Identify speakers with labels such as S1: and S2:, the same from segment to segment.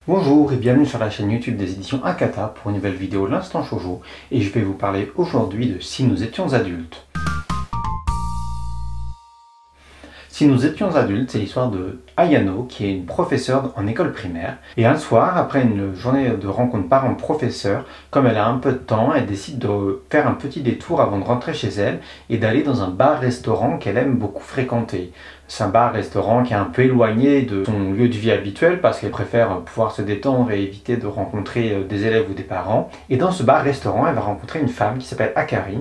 S1: Bonjour et bienvenue sur la chaîne YouTube des éditions Akata pour une nouvelle vidéo L'Instant Shoujo, et je vais vous parler aujourd'hui de Si nous étions adultes. Si nous étions adultes, c'est l'histoire de Ayano, qui est une professeure en école primaire. Et un soir, après une journée de rencontre parents-professeurs, comme elle a un peu de temps, elle décide de faire un petit détour avant de rentrer chez elle et d'aller dans un bar-restaurant qu'elle aime beaucoup fréquenter. C'est un bar-restaurant qui est un peu éloigné de son lieu de vie habituel parce qu'elle préfère pouvoir se détendre et éviter de rencontrer des élèves ou des parents. Et dans ce bar-restaurant, elle va rencontrer une femme qui s'appelle Akari.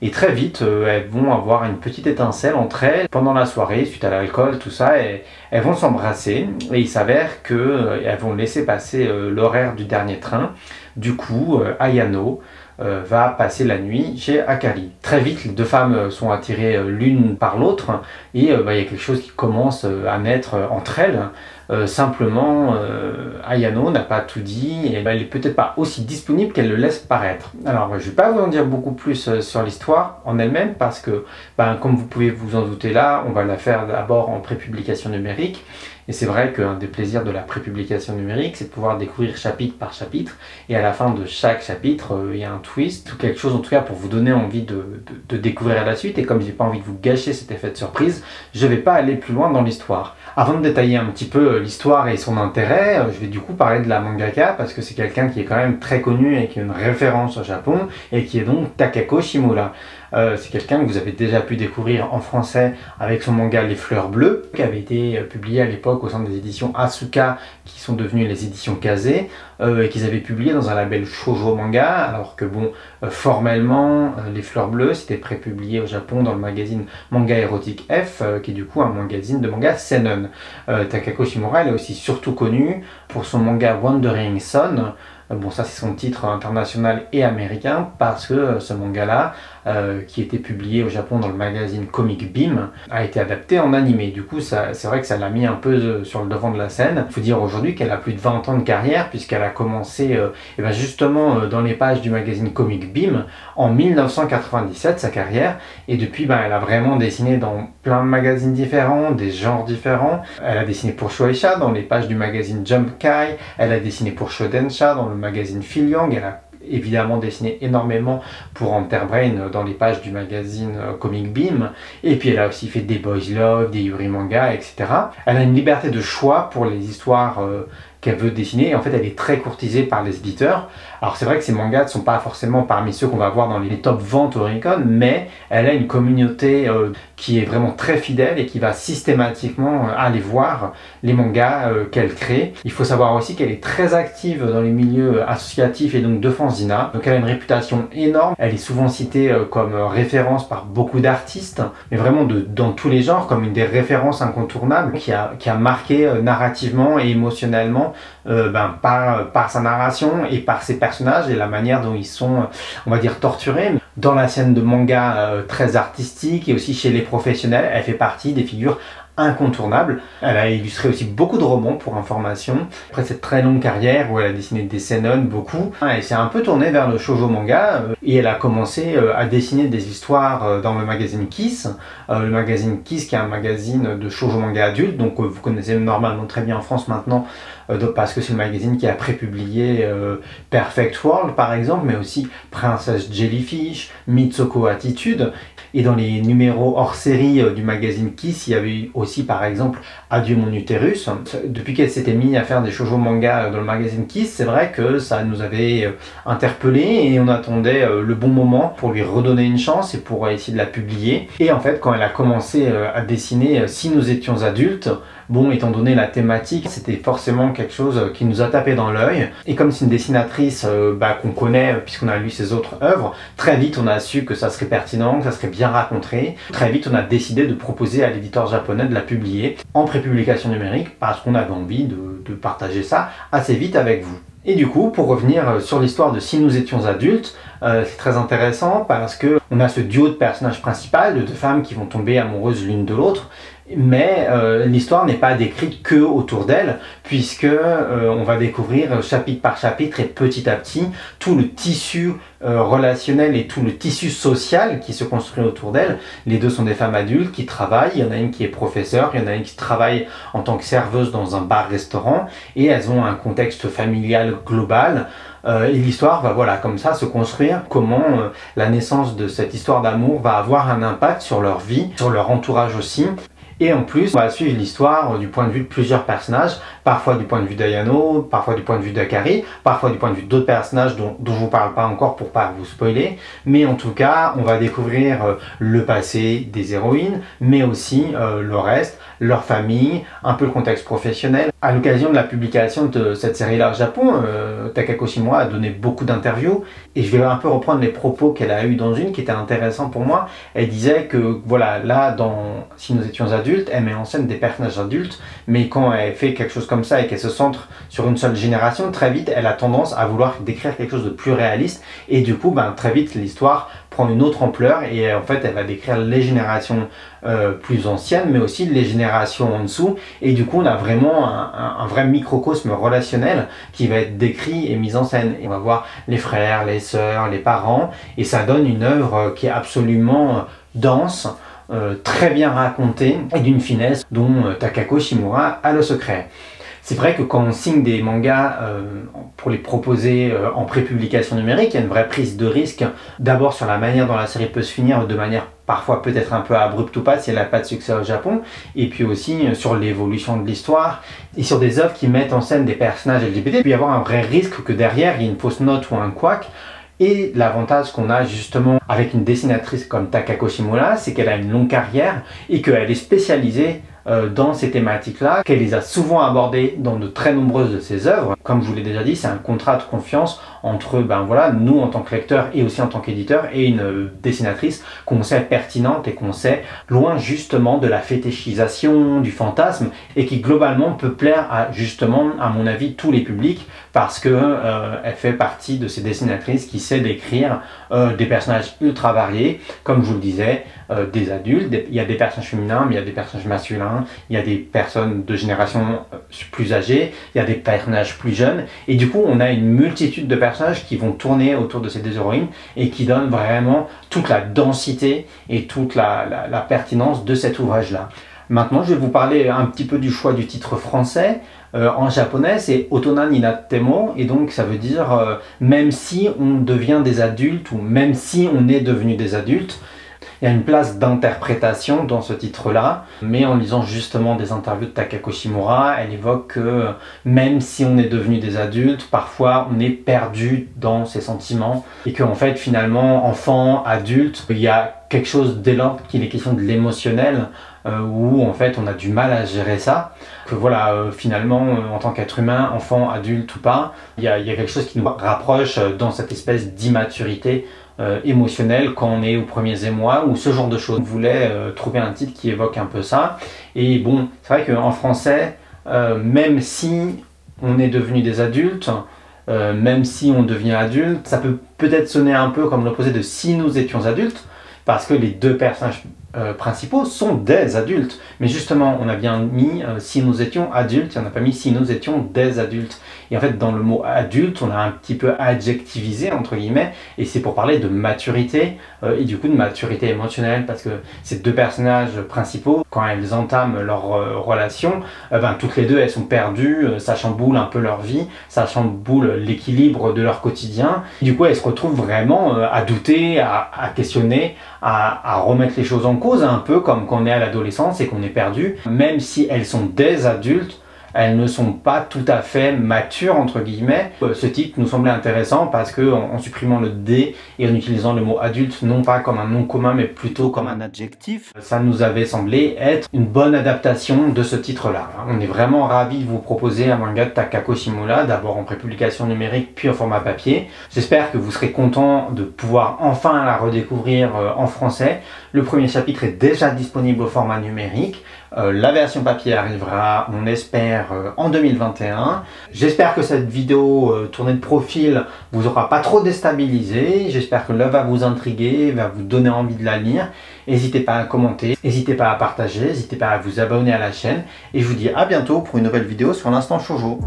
S1: Et très vite, elles vont avoir une petite étincelle entre elles. Pendant la soirée, suite à l'alcool, tout ça, elles vont s'embrasser. Et il s'avère qu'elles vont laisser passer l'horaire du dernier train. Du coup, Ayano va passer la nuit chez Akari. Très vite, les deux femmes sont attirées l'une par l'autre et il y a quelque chose qui commence à naître entre elles. Simplement, Ayano n'a pas tout dit et elle n'est peut-être pas aussi disponible qu'elle le laisse paraître. Alors, je ne vais pas vous en dire beaucoup plus sur l'histoire en elle-même parce que, comme vous pouvez vous en douter là, on va la faire d'abord en prépublication numérique. Et c'est vrai qu'un des plaisirs de la prépublication numérique, c'est de pouvoir découvrir chapitre par chapitre. Et à la fin de chaque chapitre, il y a un twist, ou quelque chose en tout cas pour vous donner envie de découvrir la suite. Et comme j'ai pas envie de vous gâcher cet effet de surprise, je vais pas aller plus loin dans l'histoire. Avant de détailler un petit peu l'histoire et son intérêt, je vais du coup parler de la mangaka parce que c'est quelqu'un qui est quand même très connu et qui est une référence au Japon et qui est donc Takako Shimura. C'est quelqu'un que vous avez déjà pu découvrir en français avec son manga Les Fleurs Bleues, qui avait été publié à l'époque au sein des éditions Asuka, qui sont devenues les éditions Kaze, et qu'ils avaient publié dans un label shoujo manga, alors que formellement, Les Fleurs Bleues, c'était prépublié au Japon dans le magazine Manga Érotique F, qui est du coup un magazine de manga seinen. Takako Shimura, elle est aussi surtout connue pour son manga Wandering Son. Bon, ça c'est son titre international et américain parce que ce manga-là, qui était publié au Japon dans le magazine Comic Beam, a été adapté en animé. Du coup, c'est vrai que ça l'a mis un peu sur le devant de la scène. Il faut dire aujourd'hui qu'elle a plus de 20 ans de carrière puisqu'elle a commencé justement dans les pages du magazine Comic Beam en 1997, sa carrière. Et depuis, elle a vraiment dessiné dans plein de magazines différents, des genres différents. Elle a dessiné pour Shueisha dans les pages du magazine Jump Kai. Elle a dessiné pour Shodensha dans le magazine Filiang. Elle a évidemment dessiné énormément pour Enterbrain dans les pages du magazine Comic Beam, et puis elle a aussi fait des Boys Love, des Yuri Manga, etc. Elle a une liberté de choix pour les histoires qu'elle veut dessiner, et en fait elle est très courtisée par les éditeurs. Alors c'est vrai que ces mangas ne sont pas forcément parmi ceux qu'on va voir dans les top ventes Oricon, mais elle a une communauté qui est vraiment très fidèle et qui va systématiquement aller voir les mangas qu'elle crée. Il faut savoir aussi qu'elle est très active dans les milieux associatifs et donc de fanzina, donc elle a une réputation énorme. Elle est souvent citée comme référence par beaucoup d'artistes, mais vraiment dans tous les genres, comme une des références incontournables qui a marqué narrativement et émotionnellement par sa narration et par ses personnages et la manière dont ils sont, on va dire, torturés. Dans la scène de manga très artistique et aussi chez les professionnels, elle fait partie des figures incontournables. Elle a illustré aussi beaucoup de romans pour information. Après cette très longue carrière où elle a dessiné des seinen, beaucoup, elle s'est un peu tournée vers le shoujo manga et elle a commencé à dessiner des histoires dans le magazine Kiss. Le magazine Kiss qui est un magazine de shoujo manga adulte, donc vous connaissez normalement très bien en France maintenant parce que c'est le magazine qui a prépublié Perfect World par exemple, mais aussi Princess Jellyfish, Mitsoko Attitude. Et dans les numéros hors série du magazine Kiss, il y avait aussi par exemple Adieu mon utérus. Depuis qu'elle s'était mise à faire des shoujo manga dans le magazine Kiss, c'est vrai que ça nous avait interpellés et on attendait le bon moment pour lui redonner une chance et pour essayer de la publier. Et en fait, quand elle a commencé à dessiner Si nous étions adultes, bon, étant donné la thématique, c'était forcément quelque chose qui nous a tapé dans l'œil. Et comme c'est une dessinatrice qu'on connaît puisqu'on a lu ses autres œuvres, très vite on a su que ça serait pertinent, que ça serait bien raconté. Très vite on a décidé de proposer à l'éditeur japonais de la publier en prépublication numérique parce qu'on avait envie de partager ça assez vite avec vous. Et du coup, pour revenir sur l'histoire de Si nous étions adultes, c'est très intéressant parce que on a ce duo de personnages principaux, de deux femmes qui vont tomber amoureuses l'une de l'autre. Mais l'histoire n'est pas décrite que autour d'elle, puisque on va découvrir chapitre par chapitre et petit à petit tout le tissu relationnel et tout le tissu social qui se construit autour d'elle. Les deux sont des femmes adultes qui travaillent, il y en a une qui est professeure, il y en a une qui travaille en tant que serveuse dans un bar-restaurant, et elles ont un contexte familial global. Et l'histoire va voilà, comme ça se construire, comment la naissance de cette histoire d'amour va avoir un impact sur leur vie, sur leur entourage aussi. Et en plus, on va suivre l'histoire du point de vue de plusieurs personnages, parfois du point de vue d'Ayano, parfois du point de vue d'Akari, parfois du point de vue d'autres personnages dont je ne vous parle pas encore pour pas vous spoiler. Mais en tout cas, on va découvrir le passé des héroïnes, mais aussi le reste, leur famille, un peu le contexte professionnel. À l'occasion de la publication de cette série-là au Japon, Takako Shimura a donné beaucoup d'interviews et je vais un peu reprendre les propos qu'elle a eu dans une qui était intéressant pour moi. Elle disait que voilà, là, Si nous étions adultes, elle met en scène des personnages adultes, mais quand elle fait quelque chose comme ça et qu'elle se centre sur une seule génération, très vite, elle a tendance à vouloir décrire quelque chose de plus réaliste et du coup, très vite, l'histoire prend une autre ampleur et en fait, elle va décrire les générations plus anciennes, mais aussi les générations en dessous. Et du coup, on a vraiment un vrai microcosme relationnel qui va être décrit et mis en scène. Et on va voir les frères, les sœurs, les parents, et ça donne une œuvre qui est absolument dense, très bien racontée et d'une finesse dont Takako Shimura a le secret. C'est vrai que quand on signe des mangas pour les proposer en prépublication numérique, il y a une vraie prise de risque, d'abord sur la manière dont la série peut se finir, de manière parfois peut-être un peu abrupte ou pas si elle n'a pas de succès au Japon, et puis aussi sur l'évolution de l'histoire, et sur des œuvres qui mettent en scène des personnages LGBT, il peut y avoir un vrai risque que derrière il y ait une fausse note ou un couac. Et l'avantage qu'on a justement avec une dessinatrice comme Takako Shimura, c'est qu'elle a une longue carrière et qu'elle est spécialisée dans ces thématiques-là, qu'elle les a souvent abordées dans de très nombreuses de ses œuvres. Comme je vous l'ai déjà dit, c'est un contrat de confiance entre nous en tant que lecteurs et aussi en tant qu'éditeur et une dessinatrice qu'on sait pertinente et qu'on sait loin justement de la fétichisation, du fantasme et qui globalement peut plaire à justement, à mon avis, tous les publics parce que elle fait partie de ces dessinatrices qui sait décrire des personnages ultra variés, comme je vous le disais, des adultes, il y a des personnages féminins, mais il y a des personnages masculins, il y a des personnes de génération plus âgées, il y a des personnages plus jeunes, et du coup on a une multitude de personnages qui vont tourner autour de ces deux héroïnes et qui donnent vraiment toute la densité et toute la pertinence de cet ouvrage-là. Maintenant, je vais vous parler un petit peu du choix du titre français. En japonais, c'est Otona ni nattemo, et donc ça veut dire même si on devient des adultes ou même si on est devenu des adultes. Il y a une place d'interprétation dans ce titre-là, mais en lisant justement des interviews de Takako Shimura, elle évoque que même si on est devenu des adultes, parfois on est perdu dans ses sentiments et qu'en fait finalement, enfant, adulte, il y a quelque chose dès lors qu'il est question de l'émotionnel où en fait on a du mal à gérer ça, que voilà finalement en tant qu'être humain, enfant, adulte ou pas, il y a quelque chose qui nous rapproche dans cette espèce d'immaturité émotionnelle quand on est aux premiers émois ou ce genre de choses. On voulait trouver un titre qui évoque un peu ça et bon, c'est vrai qu'en français, même si on est devenu des adultes, même si on devient adulte, ça peut peut-être sonner un peu comme l'opposé de si nous étions adultes, parce que les deux personnages principaux sont des adultes. Mais justement, on a bien mis si nous étions adultes, et on n'a pas mis si nous étions des adultes. Et en fait, dans le mot adulte, on a un petit peu adjectivisé, entre guillemets, et c'est pour parler de maturité, et du coup de maturité émotionnelle, parce que ces deux personnages principaux, quand elles entament leur relation, toutes les deux, elles sont perdues, ça chamboule un peu leur vie, ça chamboule l'équilibre de leur quotidien. Et du coup, elles se retrouvent vraiment à douter, à questionner, à remettre les choses en cause, un peu comme quand on est à l'adolescence et qu'on est perdu. Même si elles sont des adultes, elles ne sont pas tout à fait matures, entre guillemets. Ce titre nous semblait intéressant parce que en supprimant le D et en utilisant le mot adulte, non pas comme un nom commun, mais plutôt comme un adjectif, ça nous avait semblé être une bonne adaptation de ce titre-là. On est vraiment ravis de vous proposer un manga de Takako Shimura, d'abord en prépublication numérique, puis en format papier. J'espère que vous serez contents de pouvoir enfin la redécouvrir en français. Le premier chapitre est déjà disponible au format numérique. La version papier arrivera, on espère, en 2021. J'espère que cette vidéo tournée de profil vous aura pas trop déstabilisé. J'espère que l'œuvre va vous intriguer, va vous donner envie de la lire. N'hésitez pas à commenter, n'hésitez pas à partager, n'hésitez pas à vous abonner à la chaîne. Et je vous dis à bientôt pour une nouvelle vidéo sur l'instant shoujo.